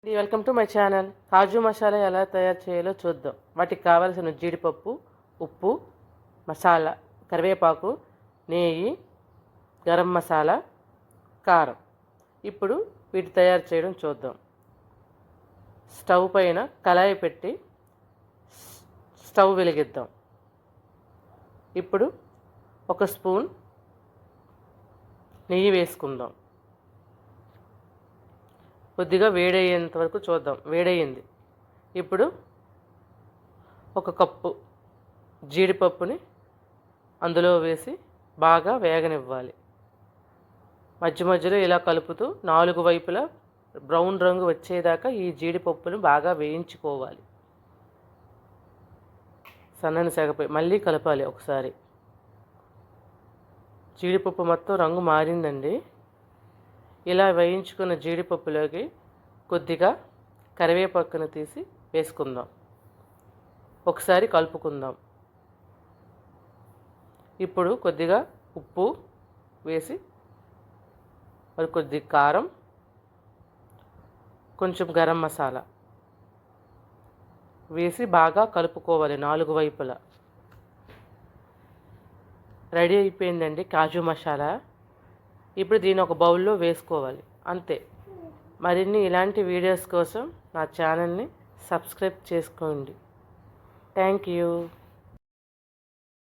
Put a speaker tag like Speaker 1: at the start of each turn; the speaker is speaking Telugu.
Speaker 1: Welcome to my channel. Kaju masala ఎలా తయారు చేయాలో చూద్దాం. వాటికి కావాల్సిన జీడిపప్పు, ఉప్పు, మసాలా, కరివేపాకు, నెయ్యి, గరం మసాలా, కారం. ఇప్పుడు వీటి తయారు చేయడం చూద్దాం. స్టవ్ పైన కళాయి పెట్టి స్టవ్ వెలిగిద్దాం. ఇప్పుడు ఒక స్పూన్ నెయ్యి వేసుకుందాం. కొద్దిగా వేడయ్యేంత వరకు చూద్దాం. వేడయ్యింది. ఇప్పుడు ఒక కప్పు జీడిపప్పుని అందులో వేసి బాగా వేగనివ్వాలి. మధ్య మధ్యలో ఇలా కలుపుతూ 4 వైపులా బ్రౌన్ రంగు వచ్చేదాకా ఈ జీడిపప్పుని బాగా వేయించుకోవాలి. సన్నని సెగపై మళ్ళీ కలపాలి ఒకసారి. జీడిపప్పు మొత్తం రంగు మారిందండి. ఇలా వేయించుకున్న జీడిపప్పులోకి కొద్దిగా కరివేపాకును తీసి వేసుకుందాం. ఒకసారి కలుపుకుందాం. ఇప్పుడు కొద్దిగా ఉప్పు వేసి మరి కొద్ది కారం, కొంచెం గరం మసాలా వేసి బాగా కలుపుకోవాలి 4 వైపులా. రెడీ అయిపోయిందండి కాజు మసాలా. ఇప్పుడు దీన్ని ఒక బౌల్లో వేసుకోవాలి. అంతే. మరిన్ని ఇలాంటి వీడియోస్ కోసం నా ఛానల్ని సబ్స్క్రైబ్ చేసుకోండి. Thank you.